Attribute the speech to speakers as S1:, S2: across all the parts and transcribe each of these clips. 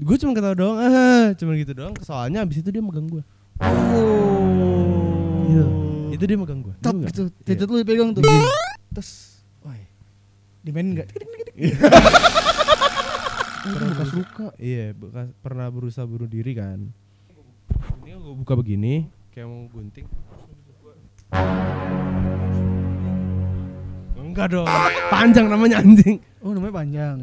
S1: Gue cuma ketawa doang, cuma gitu doang. Soalnya abis itu dia megang gue. Iya. Itu dia megang gue.
S2: Top gitu. Titik lu dipegang tuh. Terus, wah, dimainin nggak?
S1: Bekas luka. Iya, pernah berusaha bunuh diri kan. Ini gue buka begini, kayak mau gunting. Enggak dong, panjang namanya anjing.
S2: Oh, namanya panjang.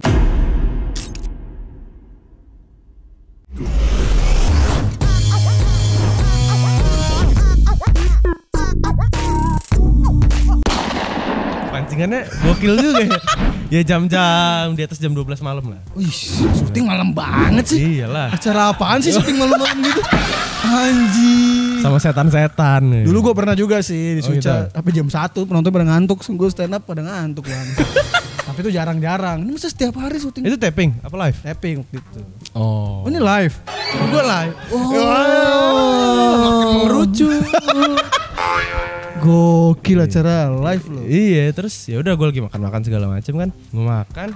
S1: Pancingannya gokil juga ya. Ya jam-jam di atas jam 12 malam lah.
S2: Wih, syuting malam banget sih.
S1: Iyalah.
S2: Acara apaan sih syuting malam-malam gitu? Anjing.
S1: Sama setan-setan.
S2: Dulu gue pernah juga sih di
S1: Oh,
S2: Suca.
S1: gitu.
S2: Tapi jam 1 penonton pada ngantuk. Gue stand up pada ngantuk lah. Tapi itu jarang-jarang. Ini masa setiap hari syuting?
S1: Itu taping apa live?
S2: Tapping waktu itu.
S1: Oh.
S2: Oh, ini live?
S1: Gue live.
S2: Makin
S1: merucut.
S2: Gokil acara live loh.
S1: Iya, terus ya udah gue lagi makan segala macam kan. Gue makan,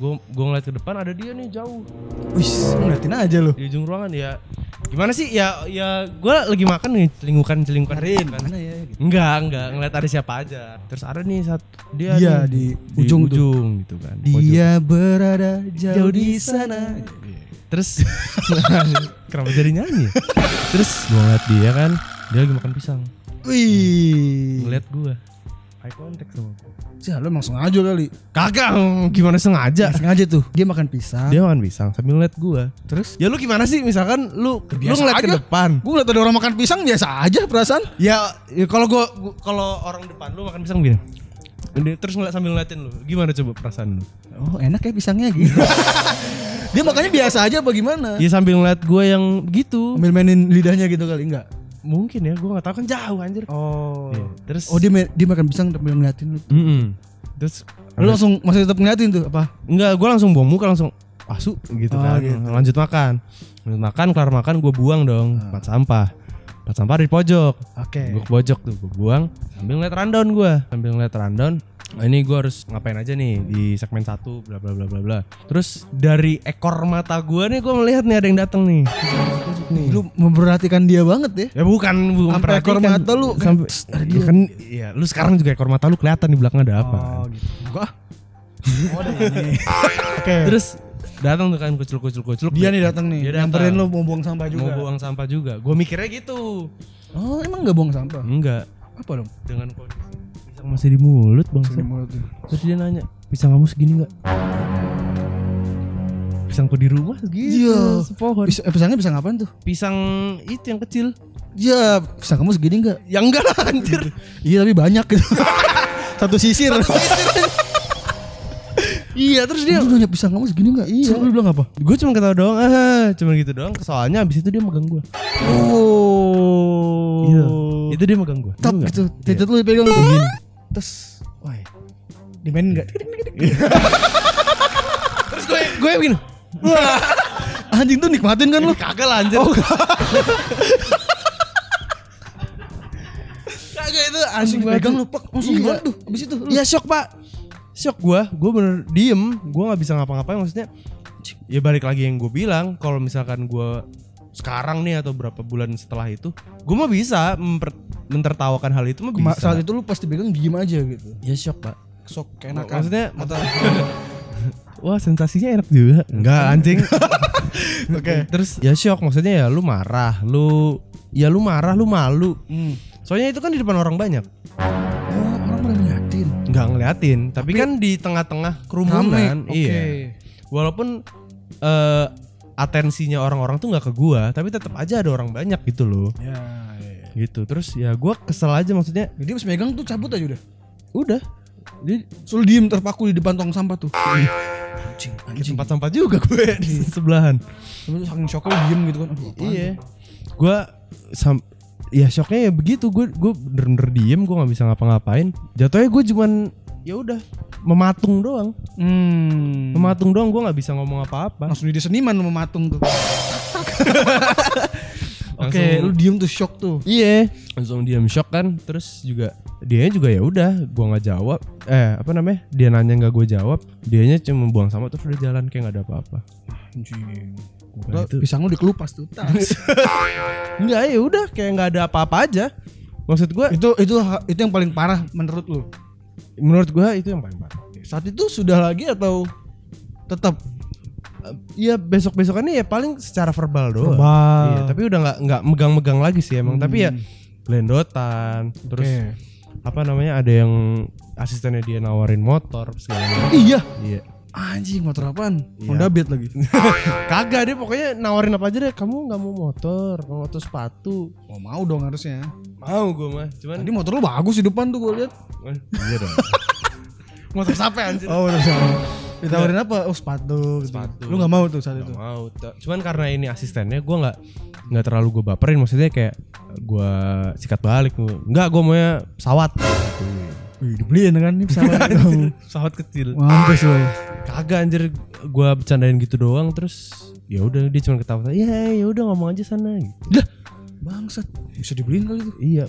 S1: gue ngeliat ke depan ada dia nih jauh.
S2: Wih, ngeliatin aja loh.
S1: Di ujung ruangan ya. Gimana sih? Ya gue lagi makan nih, celingkukan.
S2: Karin, mana ya? Gitu.
S1: Enggak ngeliat ada siapa aja. Terus ada nih dia
S2: Iya,
S1: nih,
S2: di ujung
S1: gitu kan.
S2: Dia berada jauh di sana.
S1: Terus kenapa jadi nyanyi? Terus gue ngeliat dia kan, dia lagi makan pisang.
S2: Wih,
S1: Ngeliat gue, eye contact sama gue.
S2: sih lo langsung aja kali.
S1: Kagak, gimana sengaja?
S2: Sengaja tuh. Dia makan pisang.
S1: Dia makan pisang sambil ngeliat gue.
S2: Terus?
S1: Ya lu gimana sih? Misalkan lu ngeliat ke
S2: aja.
S1: depan.
S2: Gue ngeliat ada orang makan pisang biasa aja perasaan.
S1: Ya kalau orang depan lu makan pisang gini. Terus sambil ngeliatin lu, gimana coba perasaan lu?
S2: Oh, enak ya pisangnya gitu. Dia makannya biasa aja apa gimana?
S1: Ya sambil ngeliat gue yang gitu.
S2: Ambil mainin lidahnya gitu kali, enggak?
S1: Mungkin ya, gue nggak tahu kan jauh anjir.
S2: Oh.
S1: Iya, terus
S2: Dia makan pisang sambil ngeliatin lu.
S1: Terus
S2: Lu langsung masih tetap ngeliatin tuh apa?
S1: enggak, gue langsung buang muka langsung asu gitu kan.
S2: Gitu.
S1: Lanjut makan, kelar makan gue buang dong tempat sampah di pojok.
S2: Oke.
S1: Gue ke pojok tuh, gue buang sambil ngeliat rundown. Nah, ini gue harus ngapain aja nih di segmen 1 bla bla bla bla bla. Terus dari ekor mata gue nih gue melihat nih ada yang datang nih.
S2: Lu memperhatikan dia banget ya?
S1: Ya bukan
S2: Sampai ekor
S1: perhatikan.
S2: mata lu
S1: sampai
S2: ada dia.
S1: ya kan ya lu sekarang juga ekor mata lu kelihatan di belakang ada apa.
S2: Oh gitu. Gua. Oh, ada ini. Oke.
S1: Terus datang tuh kan kucul.
S2: Dia nih datang nih.
S1: Dia datang.
S2: Nyamperin lu mau buang sampah juga.
S1: Mau buang sampah juga. Gue mikirnya gitu.
S2: Oh, emang enggak buang sampah?
S1: Enggak.
S2: Apa dong?
S1: Dengan kondisi pisang masih di mulut bang.
S2: Di mulut tuh.
S1: Terus dia nanya, pisang kamu segini nggak? Pisangku di rumah segini.
S2: Iya.
S1: Sepohon.
S2: Pisangnya pisang apaan tuh?
S1: Pisang itu yang kecil.
S2: Iya, pisang kamu segini enggak?
S1: Ya enggak lah anjir.
S2: Iya, tapi banyak gitu. Satu sisir.
S1: Iya, terus dia
S2: Lu nanya pisang kamu segini enggak?
S1: Iya.
S2: Lu bilang apa?
S1: gue cuma ketawa doang, cuma gitu doang. Soalnya abis itu dia megang gue.
S2: Oh.
S1: Iya. Itu dia megang gue.
S2: Top gitu. Titik lu dipegang tuh. Terus, wah, dimainin enggak?
S1: Terus gue begini.
S2: Wah, anjing tuh nikmatin kan lu?
S1: Kagak lah anjir. Kagak itu anjing banget.
S2: Pegang lu, Pak. Langsung
S1: Iya.
S2: gimana tuh? Abis itu lu.
S1: Iya shock pak. Shock gue bener diem. Gue gak bisa ngapa-ngapain, maksudnya ya balik lagi yang gue bilang. Kalau misalkan gue sekarang nih atau berapa bulan setelah itu, gue mah bisa mentertawakan hal itu mah bisa.
S2: Saat itu lu pasti pegang diem aja gitu.
S1: Ya shock pak.
S2: Sok keenakan.
S1: Maksudnya wah sensasinya enak juga. Enggak anjing.
S2: Oke.
S1: Terus ya shock, maksudnya ya lu marah, lu malu. Soalnya itu kan di depan orang banyak.
S2: Oh, orang pernah ngeliatin.
S1: Nggak ngeliatin, tapi kan di tengah-tengah kerumunan.
S2: Rame,
S1: Iya.
S2: oke.
S1: Walaupun atensinya orang-orang tuh nggak ke gua, tapi tetap aja ada orang banyak gitu loh.
S2: Ya.
S1: Gitu. Terus ya gua kesel aja, maksudnya
S2: Jadi pas megang tuh cabut aja udah.
S1: udah. Dia
S2: Suruh diem terpaku di depan tong sampah tuh.
S1: di tempat sampah juga gue di sebelahan.
S2: Terus saking shock lu diem gitu kan. Aduh, apaan
S1: Iya.
S2: tuh?
S1: Gua ya shocknya ya begitu. Gue bener-bener diem, gue nggak bisa ngapa-ngapain. Jatuhnya gue cuman ya udah mematung doang. Mematung doang, gue nggak bisa ngomong apa-apa.
S2: Langsung jadi seniman lu mematung tuh. Oke,
S1: Langsung-
S2: lu diem tuh shock tuh.
S1: Iya, langsung diam shock kan. Terus juga dianya juga ya udah, gue nggak jawab. Dia nanya nggak gue jawab. Dianya cuma buang sampah terus udah jalan kayak nggak ada apa-apa.
S2: Anjing.
S1: Nah, itu.
S2: Pisang lu dikelupas tuh.
S1: Enggak, ya udah kayak nggak ada apa-apa aja. Maksud gue
S2: itu yang paling parah menurut lu.
S1: menurut gue itu yang paling parah.
S2: Saat itu sudah lagi atau tetap?
S1: Iya besok-besokannya ya paling secara verbal doang.
S2: Verbal.
S1: Iya, tapi udah nggak megang-megang lagi sih emang. Tapi ya gelendotan. Terus apa namanya ada yang asistennya dia nawarin motor segala macam.
S2: Iya.
S1: Iya.
S2: Anjing, motor apaan?
S1: Iya.
S2: Honda Beat lagi.
S1: Kagak, dia pokoknya nawarin apa aja deh. Kamu nggak mau motor, mau sepatu.
S2: Oh, mau dong harusnya.
S1: Mau gue mah. Cuman
S2: Tadi motor lu bagus di depan tuh gue lihat.
S1: iya dong. Motor siapa anjir?
S2: Oh, udah sama. Ditawarin apa? Oh, sepatu.
S1: Sepatu.
S2: Lu gak mau tuh saat itu?
S1: Nggak mau. Cuman karena ini asistennya, gue nggak terlalu gue baperin. Maksudnya kayak gue sikat balik. Enggak, gue maunya pesawat.
S2: Wih, dibeliin kan nih pesawat.
S1: Pesawat kecil.
S2: Mampus lu.
S1: Kagak anjir, gue bercandain gitu doang. Terus ya udah dia cuma ketawa. Ya udah ngomong aja sana. Gitu.
S2: Lah, bangsat. Bisa dibeliin kali itu.
S1: Iya.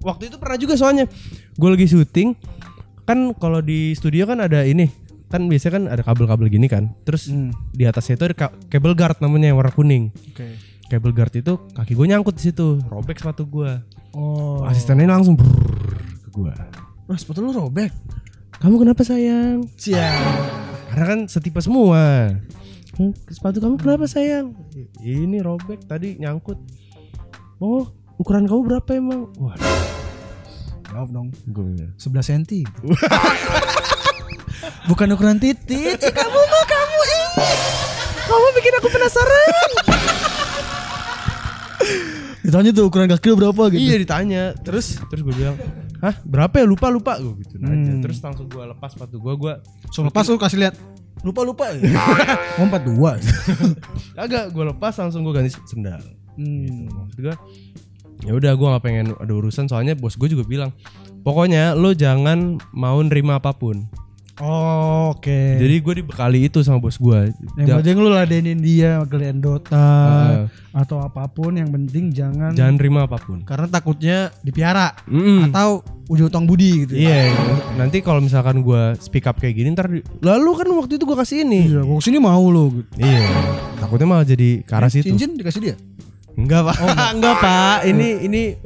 S1: Waktu itu pernah juga soalnya. Gue lagi syuting. Kan kalau di studio kan ada ini. Kan biasanya kan ada kabel-kabel gini kan. Terus di atasnya itu ada cable guard namanya yang warna kuning.
S2: Oke.
S1: Cable guard itu kaki gue nyangkut di situ, robek sepatu gue.
S2: Oh.
S1: Asistennya langsung brrrr ke gue.
S2: Wah, sepatu lu robek.
S1: Kamu kenapa sayang?
S2: Siap.
S1: Karena kan setipe semua. Sepatu kamu kenapa sayang? Ini robek tadi nyangkut. Oh, ukuran kamu berapa emang? Wah,
S2: Jawab dong.
S1: gue
S2: 11 cm. Bukan ukuran titik. Kamu ini.
S1: kamu bikin aku penasaran.
S2: Ditanya tuh ukuran kaki lu berapa gitu.
S1: Iya ditanya. Terus gue bilang, hah berapa ya lupa gue gitu aja. Terus langsung gue lepas sepatu gue.
S2: So lepas lu kasih lihat. Lupa ya. Oh 42.
S1: Kagak, gue lepas langsung gue ganti sendal. Gitu. Maksud gue, ya udah gue nggak pengen ada urusan soalnya bos gue juga bilang, pokoknya lo jangan mau nerima apapun.
S2: Oh, oke.
S1: Jadi gue dibekali itu sama bos gue.
S2: Yang penting lu ladenin dia, gelendotan atau apapun, yang penting jangan
S1: nerima apapun.
S2: karena takutnya dipiara atau ujung utang budi gitu.
S1: Iya, nanti kalau misalkan gue speak up kayak gini ntar lalu kan waktu itu gue kasih ini.
S2: Iya, gua kesini mau lo gitu.
S1: Iya, takutnya malah jadi ke arah situ.
S2: Cincin dikasih dia?
S1: Enggak pak, enggak pak. Ini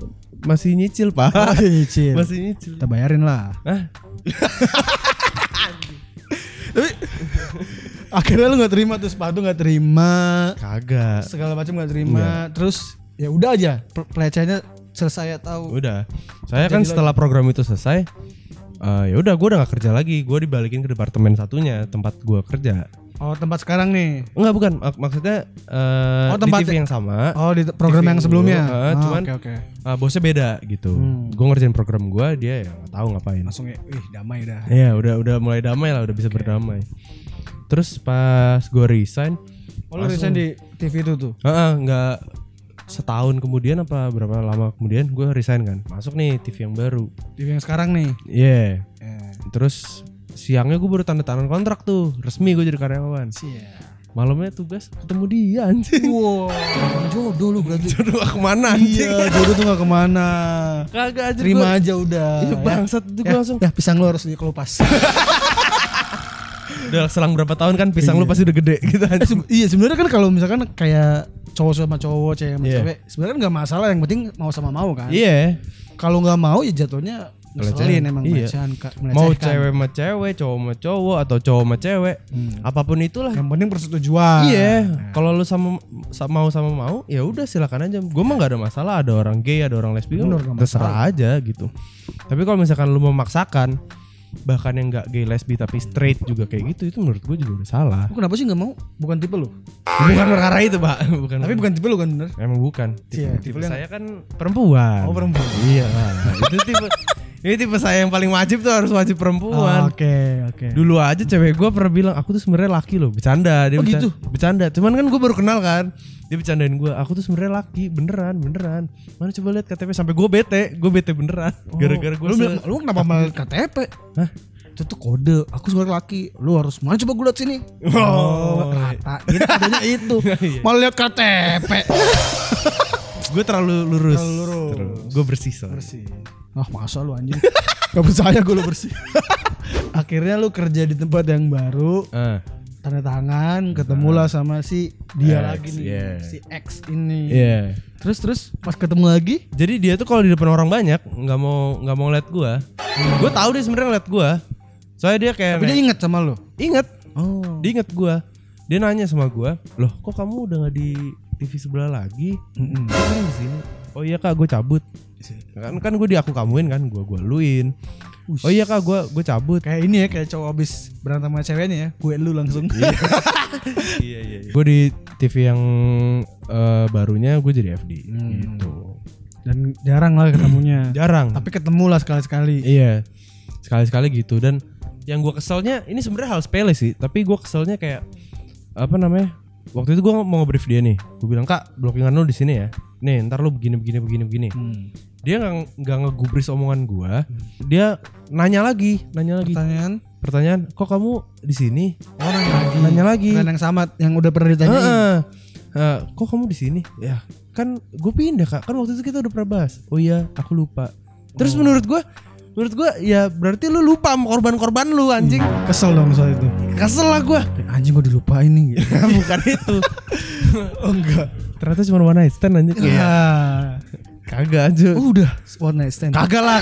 S1: masih nyicil pak.
S2: Cicil.
S1: Masih nyicil.
S2: Kita bayarin lah.
S1: Hah?
S2: Tapi akhirnya lu nggak terima tuh sepatu, nggak terima,
S1: Kagak.
S2: segala macam nggak terima. Terus ya udah aja pelecehannya selesai atau
S1: Udah. Saya kan setelah program itu selesai, ya udah gue udah gak kerja lagi. Gue dibalikin ke departemen satunya tempat gue kerja.
S2: oh tempat sekarang nih?
S1: Enggak bukan, maksudnya
S2: tempat
S1: di TV yang sama.
S2: Oh di program
S1: TV
S2: yang sebelumnya.
S1: cuman
S2: oke.
S1: Bosnya beda gitu. Gue ngerjain program gue, dia ya nggak tahu ngapain.
S2: Langsung ya, damai dah.
S1: Iya udah mulai damai lah, udah bisa berdamai. Terus pas gue resign,
S2: Oh lu resign di TV itu tuh?
S1: nggak setahun kemudian apa berapa lama kemudian gue resign kan, masuk nih TV yang baru.
S2: TV yang sekarang nih?
S1: Iya. Terus siangnya gue baru tanda tangan kontrak tuh, resmi gue jadi karyawan. Malamnya tugas ketemu dia anjing.
S2: Wow, jodoh lu berarti.
S1: Jodoh gak kemana anjing.
S2: Iya, jodoh tuh gak kemana.
S1: Kagak aja.
S2: Terima aja udah.
S1: Iya bangsat itu gue langsung.
S2: Ya pisang lu harus dikelupas.
S1: Udah selang berapa tahun kan pisang lu pasti udah gede gitu aja.
S2: Iya sebenarnya kan kalau misalkan kayak cowok sama cowok, cewek sama cewek, sebenarnya kan nggak masalah, yang penting mau sama mau kan.
S1: Iya.
S2: Kalau nggak mau ya jatuhnya ngeselin emang.
S1: Iya. Mau cewek sama cewek, cowok sama cowok, atau cowok sama cewek, apapun itulah.
S2: Yang penting persetujuan.
S1: Iya. Kalau lu mau ya udah silakan aja. Gue mah nggak ada masalah. Ada orang gay, ada orang lesbian, terserah aja gitu. Tapi kalau misalkan lu memaksakan, bahkan yang nggak gay lesbi tapi straight juga kayak gitu, itu menurut gue juga udah salah.
S2: Lu kenapa sih nggak mau? Bukan tipe lu?
S1: Bukan perkara itu pak. Tapi
S2: bukan tipe lu kan bener?
S1: Emang bukan.
S2: Iya,
S1: tipe saya kan perempuan.
S2: Oh perempuan.
S1: Iya lah. Itu tipe. Ini tipe saya yang paling wajib tuh, harus wajib perempuan.
S2: Oke.
S1: Dulu aja cewek gue pernah bilang aku tuh sebenarnya laki loh, bercanda dia.
S2: Gitu?
S1: Bercanda. Cuman kan gue baru kenal kan. Dia bercandain gue, aku tuh sebenarnya laki, beneran. Mana coba lihat KTP, sampai gue bete beneran. Gara-gara gue.
S2: Lu kenapa malah KTP?
S1: Hah?
S2: Itu tuh kode, aku sebenarnya laki. Lu harus mana coba gue lihat sini. Rata. Gitu kodenya itu. Malah lihat KTP.
S1: Gue terlalu lurus. Gue bersih.
S2: Masa lu anjing. Gak percaya gue lu bersih. Akhirnya lu kerja di tempat yang baru. tanda tangan, ketemulah sama si dia
S1: X,
S2: lagi nih,
S1: yeah.
S2: si X ini.
S1: Iya.
S2: Terus pas ketemu lagi,
S1: Jadi dia tuh kalau di depan orang banyak nggak mau ngeliat gua. Gua tahu dia sebenarnya ngeliat gua. Soalnya dia kayak
S2: tapi dia inget sama lo.
S1: inget.
S2: Oh.
S1: Dia inget gua. Dia nanya sama gua, "Loh, kok kamu udah nggak di TV sebelah lagi? Kan di sini." "Oh iya Kak, gue cabut." Kan gue aku kamuin kan, gue luin. "Oh iya Kak, gue cabut."
S2: Kayak ini ya, kayak cowok abis berantem sama ceweknya ya, gue lu langsung.
S1: Iya. Gue di TV yang barunya gue jadi FD gitu.
S2: Dan jarang lah ketemunya.
S1: Jarang.
S2: Tapi ketemu lah sekali-sekali.
S1: Iya. Sekali-sekali gitu. Dan yang gue keselnya ini sebenarnya hal sepele sih, tapi gue keselnya kayak apa namanya? Waktu itu gue mau nge-brief dia nih. Gue bilang, "Kak, blockingan lu di sini ya. Nih, ntar lu begini." Dia nggak ngegubris omongan gue. Dia nanya lagi. Pertanyaan, "Kok kamu di sini?"
S2: Oh, nanya lagi. Yang sama yang udah pernah ditanyain.
S1: "Kok kamu di sini?" "Ya, kan gue pindah Kak. Kan waktu itu kita udah pernah bahas." "Oh iya, aku lupa." Terus menurut gue ya berarti lu lupa sama korban-korban lu anjing.
S2: Kesel dong soal itu.
S1: Kesel lah gue.
S2: Anjing gue dilupain nih.
S1: Bukan itu.
S2: Oh enggak.
S1: Ternyata cuma one night stand anjing.
S2: Iya.
S1: Kagak aja.
S2: Udah one night stand.
S1: Kagak lah.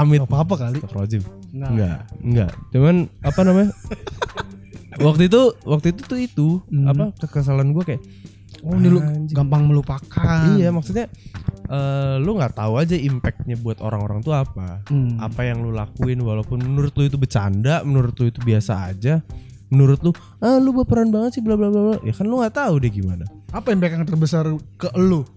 S1: Amit.
S2: Apa-apa kali.
S1: Astagfirullahaladzim.
S2: Enggak.
S1: Enggak. Cuman apa namanya? waktu itu tuh apa kekesalan gue kayak
S2: ini lu gampang melupakan.
S1: Iya, maksudnya lu nggak tahu aja impactnya buat orang-orang tuh apa. Apa yang lu lakuin walaupun menurut lu itu bercanda, menurut lu itu biasa aja, menurut lu lu baperan banget sih bla bla bla. Ya kan lu nggak tahu deh gimana.
S2: Apa impact yang terbesar ke lu?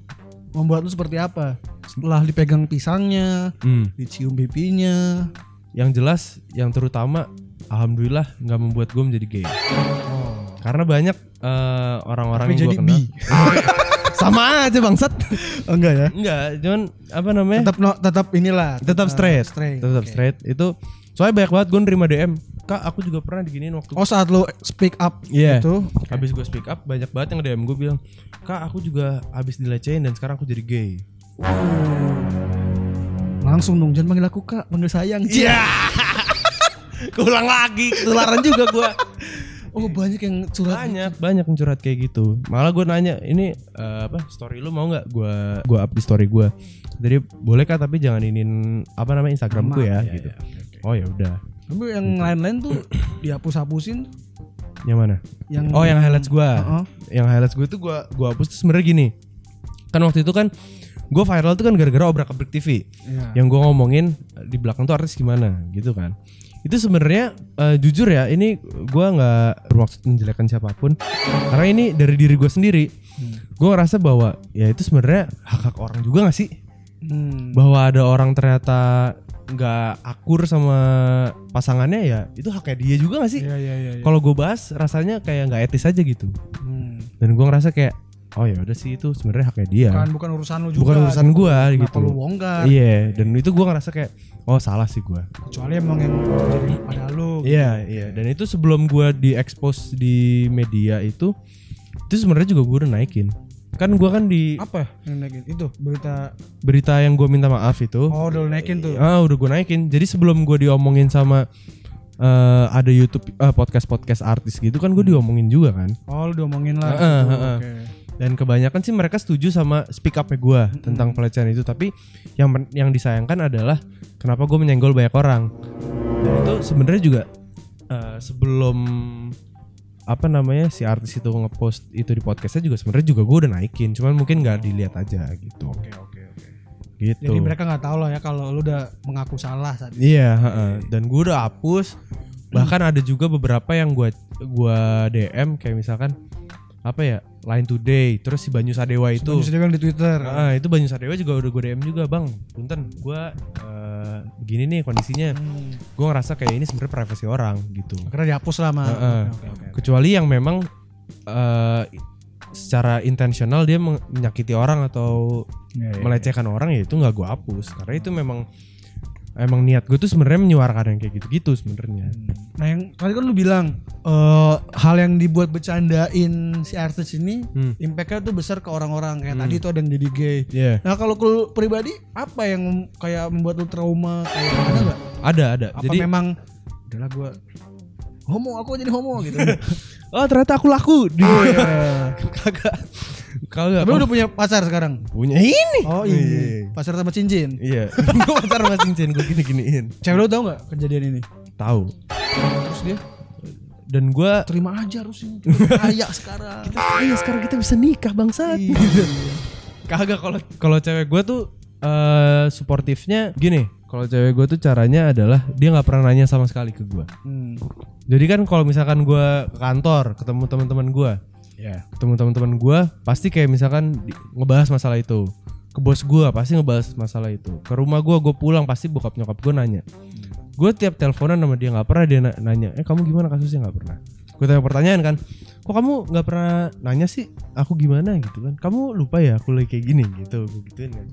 S2: Membuat lu seperti apa? Setelah dipegang pisangnya, dicium pipinya.
S1: Yang jelas, yang terutama alhamdulillah nggak membuat gue menjadi gay. Karena banyak orang-orang yang gue kenal. Sama aja bangsat.
S2: Oh, enggak ya?
S1: Enggak, cuman apa namanya?
S2: Tetap inilah.
S1: Tetap straight. Tetap
S2: Okay.
S1: straight. Itu soalnya banyak banget gue nerima DM. "Kak, aku juga pernah diginiin waktu."
S2: Oh, saat lu speak up
S1: itu. Habis gue speak up, banyak banget yang DM gue bilang, "Kak, aku juga habis dilecehin dan sekarang aku jadi gay."
S2: Langsung dong, jangan panggil aku Kak, panggil sayang.
S1: Iya. Ulang lagi, ketularan juga gue.
S2: Oh, banyak yang curhat.
S1: Banyak yang curhat kayak gitu. Malah gue nanya, "Ini story lu mau nggak gue up di story gue?" Jadi boleh Kak, tapi jangan inin apa namanya Instagramku ya gitu.
S2: Okay.
S1: Oh ya udah.
S2: Tapi yang lain-lain tuh dihapus-hapusin.
S1: Yang mana? Yang highlights gue. Yang highlights gue tuh gue hapus tuh sebenarnya gini. Kan waktu itu kan gue viral tuh kan gara-gara Obrak-abrik TV. Yang gue ngomongin di belakang tuh artis gimana gitu kan. Itu sebenarnya jujur ya, ini gue nggak bermaksud menjelekkan siapapun, karena ini dari diri gue sendiri. Gue ngerasa bahwa ya itu sebenarnya hak orang juga nggak sih, bahwa ada orang ternyata nggak akur sama pasangannya, ya itu haknya dia juga nggak sih.
S2: Iya.
S1: Kalau gue bahas rasanya kayak nggak etis aja gitu. Dan gue ngerasa kayak oh ya udah sih, itu sebenarnya haknya dia.
S2: Bukan urusan lu juga.
S1: Bukan urusan gue gitu.
S2: Kenapa lu bongkar?
S1: Iya, dan itu gue ngerasa kayak oh salah sih gue.
S2: Kecuali emang yang jadi pada lu.
S1: Iya. Dan itu sebelum gue di-expose di media itu sebenarnya juga gue udah naikin. Kan gue kan di
S2: apa yang naikin? Itu
S1: berita yang gue minta maaf itu.
S2: Oh, udah naikin tuh.
S1: Udah gue naikin. Jadi sebelum gue diomongin sama ada YouTube podcast artis gitu kan, gue diomongin juga kan.
S2: Oh, lu diomongin lah.
S1: Okay. Dan kebanyakan sih mereka setuju sama speak up-nya gue tentang pelecehan itu. Tapi yang disayangkan adalah kenapa gue menyenggol banyak orang. Dan itu sebenarnya juga sebelum apa namanya si artis itu ngepost itu di podcastnya juga sebenarnya juga gue udah naikin. Cuman mungkin nggak dilihat aja gitu.
S2: Oke.
S1: Gitu.
S2: Jadi mereka nggak tahu lah ya kalau lu udah mengaku salah saat itu.
S1: Iya. Dan gue udah hapus. Bahkan ada juga beberapa yang gue DM kayak misalkan apa ya, Line Today, terus si Banyu Sadewa itu.
S2: Banyu Sadewa di Twitter.
S1: Itu Banyu Sadewa juga udah gue DM juga, "Bang, punten, gue begini nih kondisinya." Gue ngerasa kayak ini sebenarnya privasi orang gitu.
S2: Akhirnya dihapus lah mah. Okay.
S1: Kecuali yang memang secara intensional dia menyakiti orang atau melecehkan orang, ya itu nggak gue hapus. Karena itu memang niat gue tuh sebenarnya menyuarakan yang kayak gitu-gitu sebenarnya.
S2: Nah, yang tadi kan lu bilang hal yang dibuat bercandain si artis ini impact-nya tuh besar ke orang-orang kayak tadi tuh ada yang jadi gay. Nah, kalau lu pribadi apa yang kayak membuat lu trauma kayak ada nggak?
S1: Ada.
S2: Apa
S1: jadi
S2: memang adalah gue homo, aku jadi homo gitu.
S1: Oh ternyata aku laku. Kagak.
S2: Tapi udah punya pacar sekarang?
S1: Punya ini.
S2: Oh iya. Pacar sama cincin.
S1: Iya. Gue pacar sama cincin, gue gini-giniin.
S2: Cewek lo tau nggak kejadian ini?
S1: Tahu.
S2: Terus dia?
S1: Dan gue
S2: terima aja harusnya. Kita kaya sekarang.
S1: Sekarang kita bisa nikah bangsat. Kagak, kalau cewek gue tuh suportifnya gini. Kalau cewek gue tuh caranya adalah dia nggak pernah nanya sama sekali ke gue. Jadi kan kalau misalkan gue ke kantor ketemu teman-teman gue, ketemu teman-teman gue pasti kayak misalkan ngebahas masalah itu. Ke bos gue pasti ngebahas masalah itu. Ke rumah gue pulang pasti bokap nyokap gue nanya. Gue tiap teleponan sama dia nggak pernah dia nanya, kamu gimana kasusnya, nggak pernah. Gue tanya pertanyaan kan, kok kamu nggak pernah nanya sih aku gimana gitu kan? Kamu lupa ya aku lagi kayak gini gitu, gue gituin kan.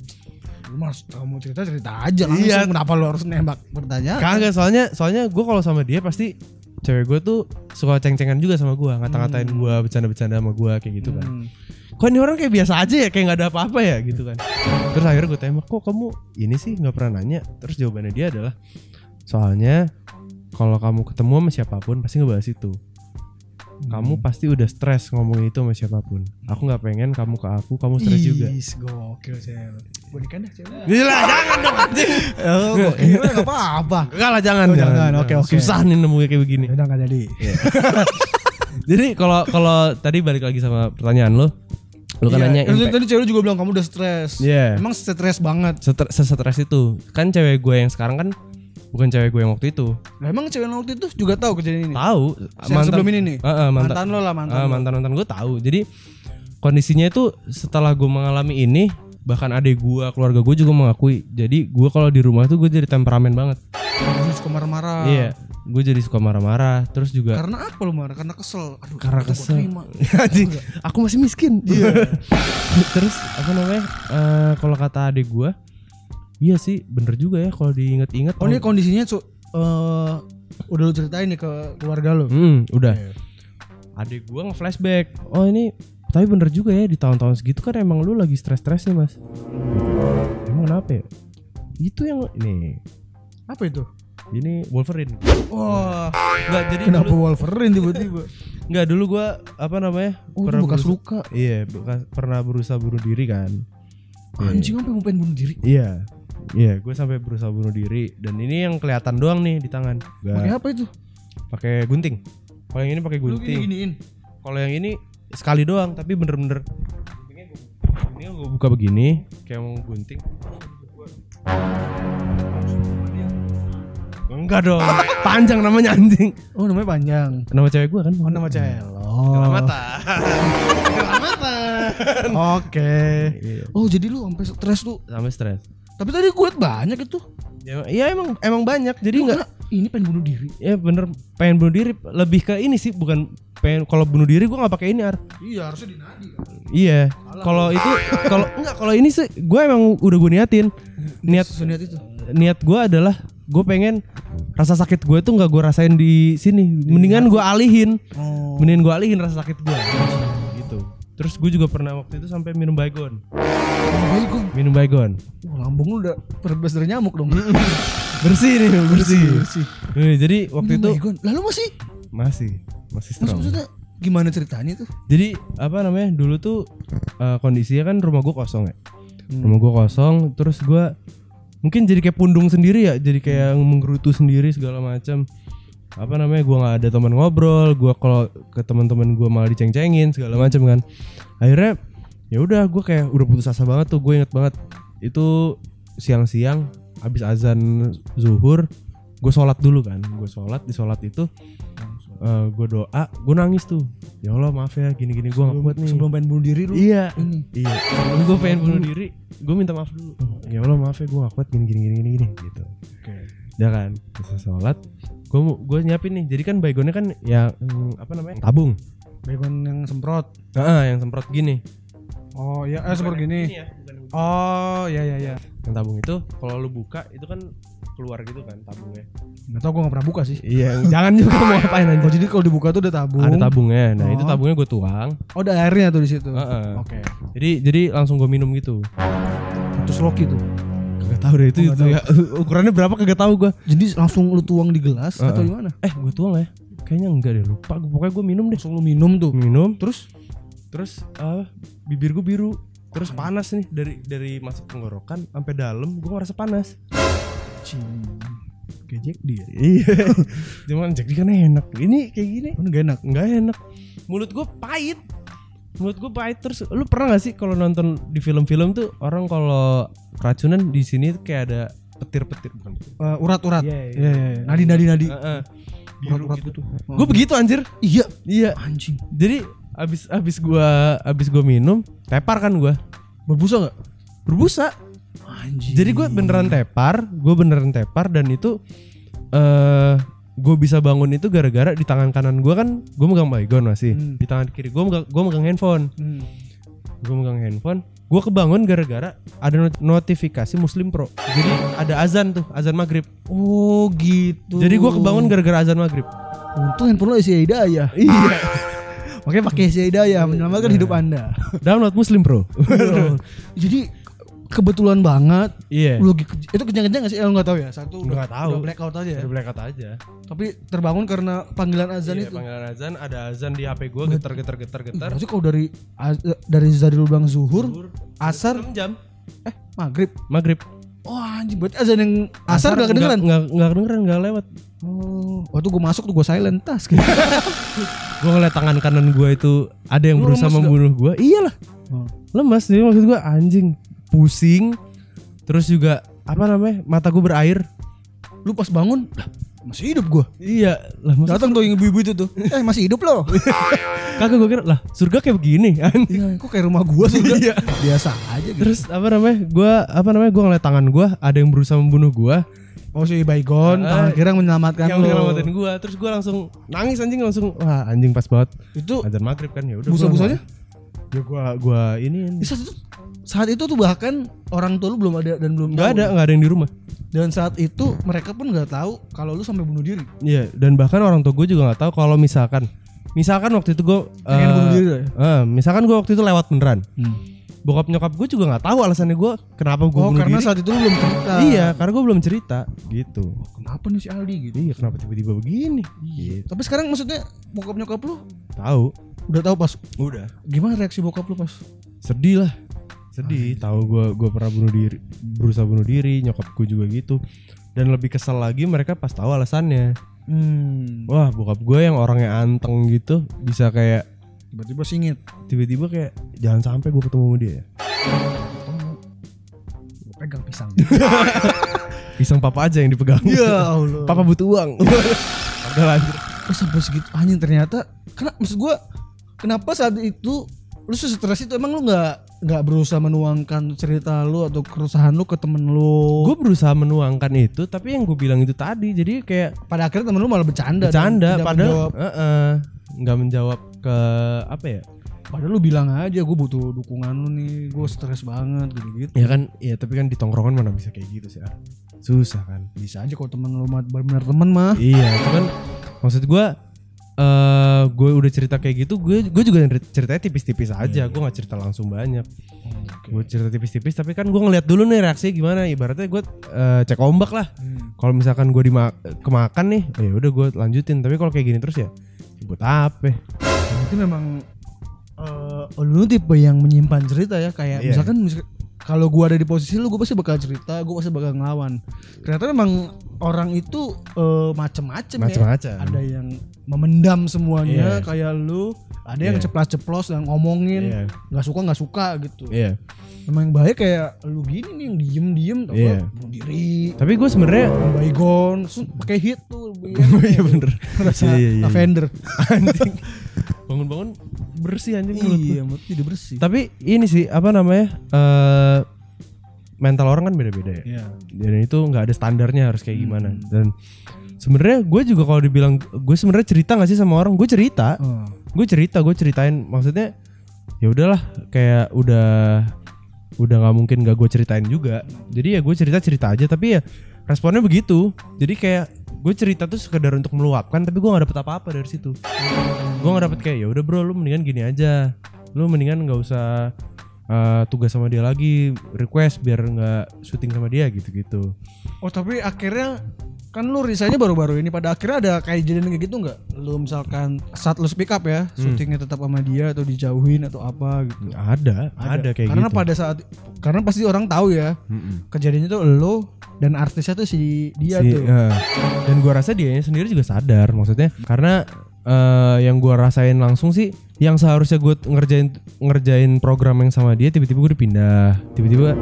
S2: Mas, kamu cerita aja langsung. Iya. Kenapa lo harus nembak pertanyaan?
S1: Kagak, soalnya gue kalau sama dia pasti cewek gue tuh suka ceng-cengan juga sama gue, ngata-ngatain gue, bercanda-bercanda sama gue kayak gitu kan. Kok ini orang kayak biasa aja ya, kayak nggak ada apa-apa ya gitu kan. Terus akhirnya gue tembak, kok kamu ini sih nggak pernah nanya. Terus jawabannya dia adalah, soalnya kalau kamu ketemu sama siapapun pasti ngebahas itu. Kamu pasti udah stres ngomong itu sama siapapun. Aku nggak pengen kamu ke aku, kamu stres juga.
S2: Gokil cewek. Gue nikah dah cewek.
S1: Gila, jangan dong anjing.
S2: Gak apa-apa.
S1: Enggak lah, jangan.
S2: Oke.
S1: Susah nih nemu kayak begini.
S2: Udah nggak jadi.
S1: Jadi kalau tadi balik lagi sama pertanyaan lo kan nanya
S2: tadi cewek juga bilang kamu udah stres. Emang stres banget.
S1: Stres itu. Kan cewek gue yang sekarang kan bukan cewek gue yang waktu itu.
S2: Lah emang cewek yang waktu itu juga tahu kejadian ini?
S1: Tahu.
S2: Sebelum ini nih.
S1: Mantan
S2: lo lah,
S1: mantan gue tahu. Jadi kondisinya itu setelah gue mengalami ini, bahkan adik gue, keluarga gue juga mengakui. Jadi gue kalau di rumah tuh gue jadi temperamen banget.
S2: Suka marah-marah.
S1: Iya, gue jadi suka marah-marah. Terus juga
S2: karena apa lo marah? Karena kesel. Aduh,
S1: karena kesel. Aku masih miskin. Terus apa namanya? Kalau kata adik gue, iya sih, bener juga ya kalau diinget-inget.
S2: Oh, ini kondisinya udah lu ceritain nih ke keluarga lu?
S1: Udah. Adik gua nge-flashback. Oh ini, tapi bener juga ya di tahun-tahun segitu kan emang lu lagi stres-stresnya mas. Emang kenapa ya? Itu yang ini.
S2: Apa itu?
S1: Ini Wolverine.
S2: Wah.
S1: Enggak, jadi
S2: kenapa
S1: dulu,
S2: Wolverine tiba-tiba?
S1: Enggak, dulu gua apa namanya?
S2: Pernah bekas luka.
S1: Iya, pernah berusaha bunuh diri kan.
S2: Anjing, sampai mau pengen bunuh diri?
S1: Iya, gue sampai berusaha bunuh diri. Dan ini yang kelihatan doang nih di tangan.
S2: Pakai apa itu?
S1: Pakai gunting. Kalau yang ini pakai gunting.
S2: Lu giniin.
S1: Kalau yang ini sekali doang, tapi bener-bener ini gue buka begini, kayak mau gunting. Enggak dong, panjang namanya anjing.
S2: Oh namanya panjang.
S1: Nama cewek gue kan?
S2: Oh nama cewek.
S1: Kelamatan.
S2: Oke. Oh jadi lu sampai stres tuh?
S1: Sampai stres.
S2: Tapi tadi gue banyak itu.
S1: Ya emang banyak. Jadi enggak.
S2: Ini pengen bunuh diri.
S1: Ya bener, pengen bunuh diri. Lebih ke ini sih, bukan pengen. Kalau bunuh diri gue nggak pakai ini
S2: Iya harusnya dinadi kan.
S1: Iya. Kalau itu, kalau ini sih, gue emang udah gue niatin. Niat gue adalah gue pengen rasa sakit gue tuh nggak gue rasain di sini. Mendingan gue alihin. Mendingan gue alihin rasa sakit gue. Gitu. Terus gue juga pernah waktu itu sampai minum Baygon. Minum Baygon.
S2: Lambung lu udah terbebas dari nyamuk dong.
S1: bersih. Jadi waktu itu.
S2: Baygon. Lalu masih
S1: strong.
S2: Maksudnya gimana ceritanya tuh?
S1: Jadi apa namanya? Dulu tuh kondisinya kan rumah gue kosong ya. Rumah gue kosong, terus gue mungkin jadi kayak pundung sendiri ya, jadi kayak menggerutu sendiri segala macam. Apa namanya? Gue nggak ada teman ngobrol. Gue kalau ke teman-teman gue malah diceng-cengin segala macam kan. Akhirnya ya udah, gue kayak udah putus asa banget tuh. Gue inget banget itu siang-siang habis azan zuhur, gue sholat dulu kan. Gue sholat, di sholat itu gue doa, gue nangis tuh. Ya Allah maaf ya, gini-gini gue gak kuat nih.
S2: Sebelum pengen bunuh diri lu?
S1: Iya. Gue pengen bunuh diri, gue minta maaf dulu. Ya Allah maaf ya, gue gak kuat gini gitu. Ya kan, selesai sholat, gue nyiapin nih. Jadi kan baygonnya kan ya apa namanya, tabung.
S2: Baygon yang semprot.
S1: Yang semprot gini.
S2: Oh iya, semprot gini. Oh iya.
S1: Yang tabung itu kalau lu buka itu kan keluar gitu kan tabungnya.
S2: Nggak tau, gue nggak pernah buka sih.
S1: Iya, jangan juga mau ngapain aja.
S2: Oh jadi kalau dibuka tuh ada tabung.
S1: Ada tabungnya. Nah itu tabungnya gue tuang.
S2: Oh ada airnya tuh di situ.
S1: Oke. Jadi langsung gue minum gitu.
S2: Terus Loki tuh.
S1: Kagak tahu deh itu ya. Ukurannya berapa kagak tahu gue.
S2: Jadi langsung lu tuang di gelas atau gimana?
S1: Gue tuang ya. kayaknya enggak deh, lupa. Pokoknya gue minum deh.
S2: Langsung lu minum tuh.
S1: Minum terus bibir gue biru. Terus panas nih dari masuk tenggorokan sampai dalam, gue ngerasa panas.
S2: Kayak Jack D.
S1: Iya. Cuman Jack D kan enak. Ini kayak gini.
S2: Enggak enak.
S1: Mulut gue pahit. Terus lu pernah gak sih kalau nonton di film-film tuh orang kalau keracunan di sini tuh kayak ada petir-petir bukan?
S2: Urat-urat.
S1: Iya.
S2: Nadi.
S1: Urat-urat gitu. Gue begitu anjir. Iya.
S2: Anjing.
S1: Jadi abis gua minum, tepar kan gua.
S2: Berbusa gak?
S1: Berbusa.
S2: Anjing.
S1: Jadi gue beneran tepar dan itu gue bisa bangun itu gara-gara di tangan kanan gue kan gue megang baygon masih, di tangan kiri gue megang handphone. Gue kebangun gara-gara ada notifikasi Muslim Pro. Jadi ada azan maghrib.
S2: Oh gitu.
S1: Jadi gue kebangun gara-gara azan maghrib.
S2: Untung handphone lo isi hidayah.
S1: Iya.
S2: Makanya pakai isi hidayah menyelamatkan hidup Anda.
S1: Download Muslim Pro.
S2: Jadi kebetulan banget.
S1: Iya.
S2: Lu itu kencang-kencang gak sih? Lu gak tahu ya? Satu
S1: nggak tahu.
S2: udah blackout aja ya?
S1: Udah blackout aja.
S2: Tapi terbangun karena panggilan azan itu.
S1: Panggilan azan, ada azan di HP gue getar.
S2: Berarti kalau dari Zadil lu bilang zuhur, asar
S1: 6 jam.
S2: maghrib. Oh anjing, berarti azan yang asar gak kedengeran?
S1: Gak kedengeran, gak lewat.
S2: Oh, waktu gue masuk tuh gue silent tas gitu.
S1: Gue ngeliat tangan kanan gue itu ada yang berusaha membunuh gue. Iyalah. Lemas, jadi maksud gue anjing, pusing. Terus juga mata gue berair.
S2: Lu pas bangun masih hidup gue.
S1: Iya lah.
S2: Datang tuh yang ibu-ibu itu tuh. Masih hidup loh.
S1: Kagak, gue kira lah surga kayak begini.
S2: Iya, kok kayak rumah gue surga.
S1: Iya.
S2: Biasa aja gitu.
S1: Terus gue ngeliat tangan gue ada yang berusaha membunuh gue.
S2: Oh si Baygon, tangan kira yang menyelamatkan
S1: yang menyelamatkan gue. Terus gue langsung nangis langsung wah anjing pas banget. Itu azan maghrib kan, ya udah.
S2: Busa-busanya?
S1: Ya gue ini.
S2: Saat itu tuh bahkan orang tua lu belum ada dan belum
S1: nggak ada yang di rumah.
S2: Dan saat itu mereka pun nggak tahu kalau lu sampai bunuh diri.
S1: Iya, dan bahkan orang tua gue juga nggak tahu kalau misalkan waktu itu gue
S2: pengen bunuh diri ya?
S1: Misalkan gue waktu itu lewat beneran. Bokap nyokap gue juga nggak tahu alasannya gue kenapa gue bunuh diri.
S2: Karena saat itu lu belum cerita.
S1: Iya, karena gue belum cerita gitu.
S2: Kenapa nih si Aldi gitu?
S1: Iya, kenapa tiba-tiba begini? Gitu.
S2: Tapi sekarang maksudnya bokap nyokap lu
S1: tahu.
S2: Udah tahu pas?
S1: Udah.
S2: Gimana reaksi bokap lu pas?
S1: Sedih lah. Sedih, tahu gue pernah berusaha bunuh diri, nyokap gue juga gitu. Dan lebih kesel lagi mereka pas tahu alasannya. Wah, bokap gue yang orangnya anteng gitu bisa kayak
S2: tiba-tiba singit.
S1: Tiba-tiba kayak jangan sampai gue ketemu sama dia.
S2: Gue pegang pisang.
S1: Pisang papa aja yang dipegang.
S2: Ya Allah.
S1: Papa butuh uang. Udah lanjut.
S2: Sampai segitu anjing ternyata. Karena maksud gue kenapa saat itu lu stres itu emang lu nggak berusaha menuangkan cerita lu atau keresahan lu ke temen lu?
S1: Gue berusaha menuangkan itu, tapi yang gue bilang itu tadi, jadi kayak
S2: pada akhirnya temen lu malah bercanda.
S1: Padahal nggak menjawab ke apa ya?
S2: Padahal lu bilang aja gue butuh dukungan lu nih, gue stres banget gitu-gitu.
S1: Ya kan, ya tapi kan di tongkrongan mana bisa kayak gitu sih, susah kan.
S2: Bisa aja kalau temen lu benar-benar temen mah.
S1: Iya, itu kan maksud gue udah cerita kayak gitu, gue juga ceritanya tipis-tipis aja, gue nggak cerita langsung banyak. Gue cerita tipis-tipis, tapi kan gue ngeliat dulu nih reaksinya gimana. Ibaratnya gue cek ombak lah. Kalau misalkan gue kemakan nih, ya udah gue lanjutin. Tapi kalau kayak gini terus ya buat apa?
S2: Mungkin memang lu tipe yang menyimpan cerita ya, kayak misalkan kalau gue ada di posisi lu, gue pasti bakal cerita, gue pasti bakal ngelawan. Ternyata memang orang itu macem-macem ya. Ada yang memendam semuanya kayak lu, ada yang ceplas-ceplos dan ngomongin nggak suka gitu. Memang yang baik kayak lu gini nih yang diem bunuh diri.
S1: Tapi gue sebenarnya
S2: Baygon pakai hit tuh.
S1: Iya bener.
S2: Rasa lavender.
S1: Anjing. Bangun-bangun bersih anjing mulut.
S2: Iya, mulut tidak bersih.
S1: Tapi ini sih mental orang kan beda-beda ya.
S2: Iya.
S1: Dan itu nggak ada standarnya harus kayak gimana. Dan sebenarnya gue juga kalau dibilang gue sebenarnya cerita nggak sih sama orang, gue cerita. Gue ceritain, maksudnya ya udahlah, kayak udah nggak mungkin nggak gue ceritain juga. Jadi ya gue cerita aja, tapi ya responnya begitu. Jadi kayak gue cerita tuh sekedar untuk meluapkan, tapi gue nggak dapet apa-apa dari situ. Gue nggak dapet kayak ya udah bro, lu mendingan gini aja, lu mendingan nggak usah tugas sama dia lagi, request biar nggak syuting sama dia gitu.
S2: Oh tapi akhirnya Kan lu resignnya baru-baru ini, pada akhirnya ada kayak kejadian kayak gitu nggak? Lu misalkan saat lu speak up ya, syutingnya tetap sama dia atau dijauhin atau apa gitu?
S1: Ada kayak
S2: karena
S1: gitu.
S2: pada saat, karena pasti orang tahu ya, kejadiannya tuh lu dan artisnya tuh si dia tuh.
S1: Dan gua rasa dianya sendiri juga sadar, maksudnya karena yang gua rasain langsung sih, yang seharusnya gue ngerjain program yang sama dia, tiba-tiba gue udah pindah, tiba-tiba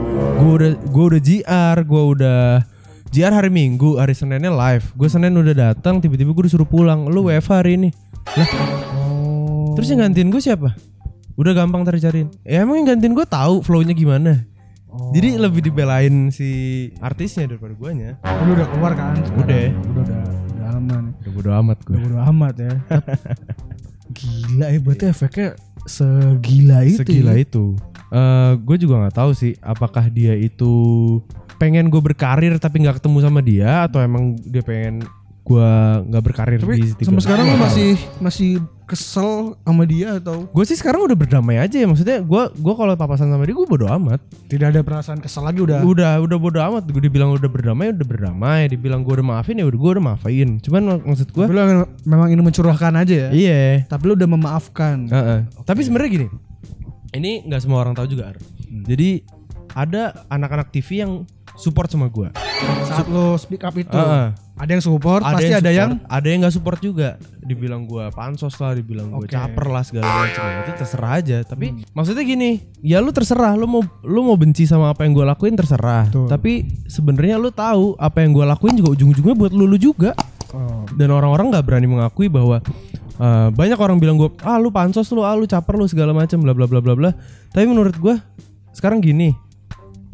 S1: gue udah GR hari Minggu, hari Seninnya live. Gue Senin udah datang, tiba-tiba gue disuruh pulang. Lu WFH hari ini. Lah. Terus yang gantiin gue siapa? Udah gampang tercariin. Ya emang yang gantiin gue tahu flow-nya gimana. Jadi lebih dibelain si artisnya daripada guanya.
S2: Lu udah keluar kan?
S1: Udah
S2: aman.
S1: Udah bodo amat gue.
S2: Udah bodo amat ya. Gila ya, berarti efeknya segila itu.
S1: Segila itu. Gue juga nggak tahu sih, apakah dia itu pengen gue berkarir tapi nggak ketemu sama dia, atau emang dia pengen gue nggak berkarir.
S2: Tapi
S1: di
S2: sampai sekarang lu masih kesel sama dia atau?
S1: Gue sih sekarang udah berdamai aja ya, maksudnya gue kalau papasan sama dia gue bodo amat.
S2: Tidak ada perasaan kesel lagi udah
S1: bodo amat. Gue dibilang udah berdamai, dibilang gue udah maafin, ya udah gue udah maafin. Cuman maksud gue
S2: memang ingin mencurahkan aja ya.
S1: Iya.
S2: Tapi lu udah memaafkan.
S1: Okay. Tapi sebenarnya gini, ini nggak semua orang tahu juga. Jadi ada anak-anak TV yang support sama gue
S2: saat lo speak up itu. Ada yang support, pasti
S1: yang
S2: ada
S1: yang nggak support juga. Dibilang gue pansos lah, dibilang gue caper lah, segala macam. Itu terserah aja. Tapi maksudnya gini, ya lu terserah, lu mau benci sama apa yang gue lakuin terserah. Tuh. Tapi sebenarnya lu tahu apa yang gue lakuin juga ujung-ujungnya buat lu juga. Dan orang-orang nggak berani mengakui bahwa banyak orang bilang gue, lu pansos lu caper lu segala macam, bla bla bla bla bla. Tapi menurut gue sekarang gini,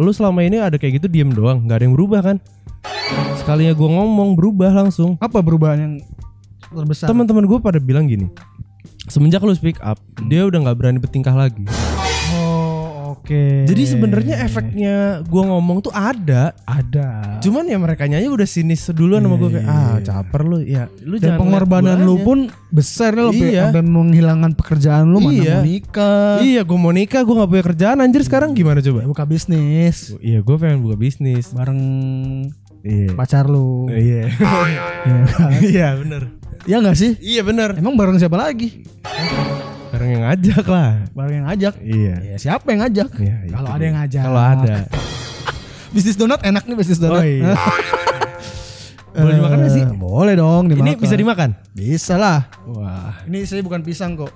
S1: lu selama ini ada kayak gitu diem doang, nggak ada yang berubah kan? Sekalinya gue ngomong berubah langsung.
S2: Apa perubahan yang terbesar?
S1: Teman-teman gue pada bilang gini, semenjak lu speak up, dia udah nggak berani bertingkah lagi.
S2: Oke.
S1: Jadi sebenarnya efeknya gue ngomong tuh ada. Cuman ya mereka nyanyi udah sinis duluan sama gue kayak caper lu ya. Lu
S2: dan
S1: jangan
S2: pengorbanan lu pun besar lo, sampai menghilangkan pekerjaan lu. Mana mau nikah.
S1: Iya, gue mau nikah, gue nggak punya kerjaan anjir sekarang, gimana coba?
S2: Buka bisnis.
S1: Iya, gue pengen buka bisnis
S2: bareng pacar lu.
S1: Iya. Iya bener.
S2: Iya nggak sih?
S1: Iya bener.
S2: Emang bareng siapa lagi?
S1: Bareng yang ngajak lah.
S2: Bareng yang ngajak.
S1: Iya.
S2: Ya, siapa yang ngajak?
S1: Iya,
S2: kalau ada yang ngajak.
S1: Kalau ada.
S2: Bisnis donat enak nih, bisnis donat.
S1: Oh iya. Boleh dimakan gak sih?
S2: Boleh dong dimakan.
S1: Ini bisa dimakan?
S2: Bisa lah.
S1: Wah.
S2: Ini saya bukan pisang kok.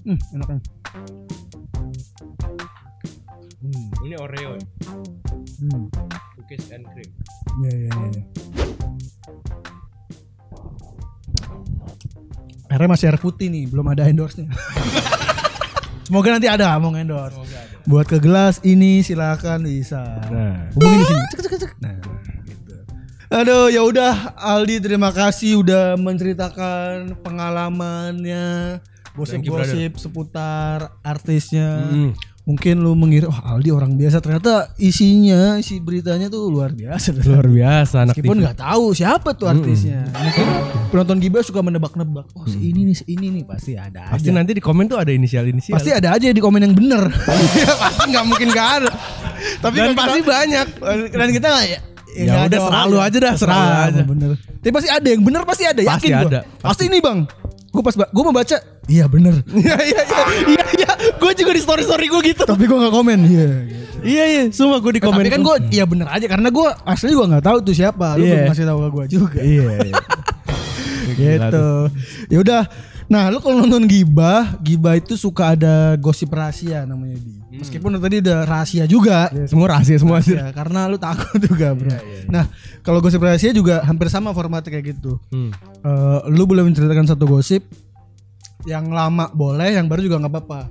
S2: Enaknya.
S1: Ini Oreo ya? Cookies and cream.
S2: Iya. Airnya masih air putih nih, belum ada endorse-nya. Semoga nanti ada mau endorse. Buat ke gelas ini silakan bisa.
S1: Nah,
S2: hubungin di sini. Cek. Nah, gitu. Aduh, ya udah Aldi, terima kasih udah menceritakan pengalamannya, gosip-gosip seputar artisnya. Mungkin lu mengira Aldi orang biasa, ternyata isi beritanya tuh luar biasa.
S1: Luar biasa.
S2: Meskipun nggak tahu siapa tuh artisnya. Mungkin penonton Gibah suka menebak-nebak. Si ini nih pasti ada.
S1: Pasti aja. Nanti di komen tuh ada inisial.
S2: Pasti ada aja di komen yang bener.
S1: Pasti nggak mungkin nggak ada. Tapi dan pasti banyak.
S2: Dan kita nggak
S1: ya udah selalu aja dah, selalu aja.
S2: Bener. Tapi pasti ada yang bener, pasti ada.
S1: Pasti
S2: yakin
S1: ada.
S2: Pasti ini bang. Gue membaca. Iya bener.
S1: Iya. Gue juga di story gue gitu.
S2: Tapi gue nggak komen.
S1: Iya. Semua gue di komen.
S2: Tapi kan gue iya bener aja, karena gue asli gue nggak tahu tuh siapa. Lu belum ngasih tahu ke gue juga.
S1: Iya.
S2: Gitu. Ya udah. Nah, lu kalau nonton Gibah itu suka ada gosip rahasia namanya Meskipun tadi udah rahasia juga.
S1: Ya, semua rahasia sih.
S2: Karena lu takut juga, bro. Iya. Nah, kalau gosip rahasia juga hampir sama formatnya kayak gitu. Lu boleh menceritakan satu gosip yang lama boleh, yang baru juga nggak apa-apa.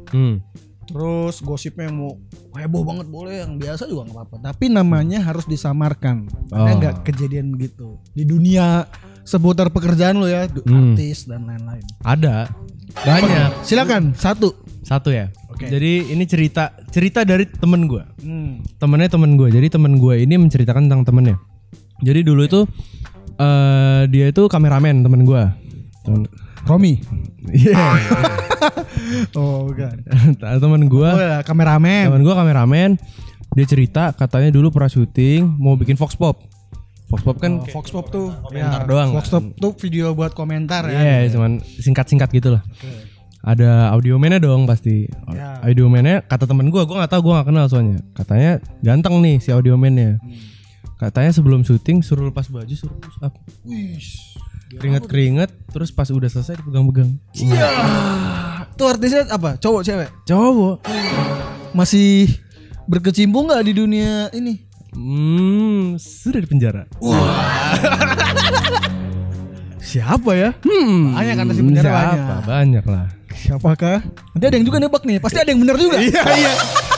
S2: Terus gosipnya yang mau heboh banget boleh, yang biasa juga nggak apa-apa. Tapi namanya harus disamarkan. Karena nggak kejadian begitu di dunia seputar pekerjaan lo ya, artis dan lain-lain.
S1: Ada banyak.
S2: Silakan satu
S1: ya. Okay. Jadi ini cerita dari temen gue. Temen gue. Jadi temen gue ini menceritakan tentang temennya. Jadi dulu itu dia itu kameramen, temen gue.
S2: Romi.
S1: Iya.
S2: Oh bukan.
S1: Temen gue
S2: kameramen.
S1: Temen gue kameramen. Dia cerita katanya dulu pernah syuting mau bikin Vox Pop. Vox Pop kan
S2: Vox Pop tuh
S1: komentar doang.
S2: Vox Pop tuh video buat komentar ya.
S1: Iya, cuman singkat-singkat gitu lah. Ada audiomennya dong pasti.
S2: Ya.
S1: Audiomennya kata temen gue nggak tahu, gue nggak kenal soalnya. Katanya ganteng nih si audiomennya. Katanya sebelum syuting suruh lepas baju, suruh push up. Keringet-keringet, terus pas udah selesai dipegang-pegang.
S2: Iya. Tuh artisnya apa? Cowok cewek?
S1: Cowok.
S2: Masih berkecimpung nggak di dunia ini?
S1: Sudah di penjara.
S2: Siapa ya? Banyak kan di penjara
S1: siapa? Banyak lah.
S2: Siapakah? Nanti ada yang juga nebak nih. Pasti ada yang benar juga.
S1: Iya.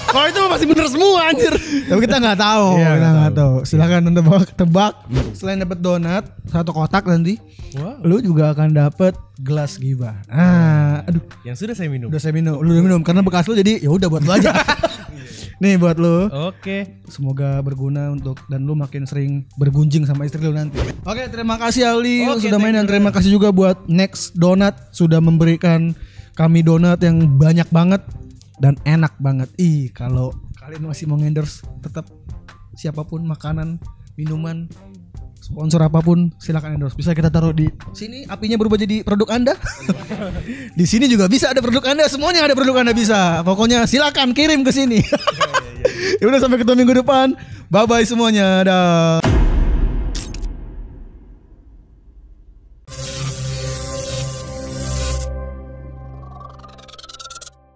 S1: Kalau itu masih bener semua anjir.
S2: Tapi kita nggak tahu.
S1: Iya,
S2: kita nggak
S1: tahu.
S2: tahu. Silakan tebak. Selain dapat donat 1 kotak nanti, lu juga akan dapat gelas gibah. Aduh.
S1: Yang sudah saya minum.
S2: Udah saya minum. Lu udah minum karena bekas lu jadi ya udah buat lu aja. Nih buat lu.
S1: Oke.
S2: Semoga berguna untuk dan lu makin sering bergunjing sama istri lu nanti. Oke, terima kasih Ali sudah main dan terima kasih juga buat Next Donut sudah memberikan kami donat yang banyak banget dan enak banget. Kalau kalian masih mau endorse tetap siapapun makanan, minuman, sponsor apapun silakan endorse. Bisa kita taruh di sini, apinya berubah jadi produk Anda. Di sini juga bisa ada produk Anda, semuanya ada produk Anda bisa. Pokoknya silakan kirim ke sini. Ya udah sampai ketemu minggu depan. Bye bye semuanya. Dah.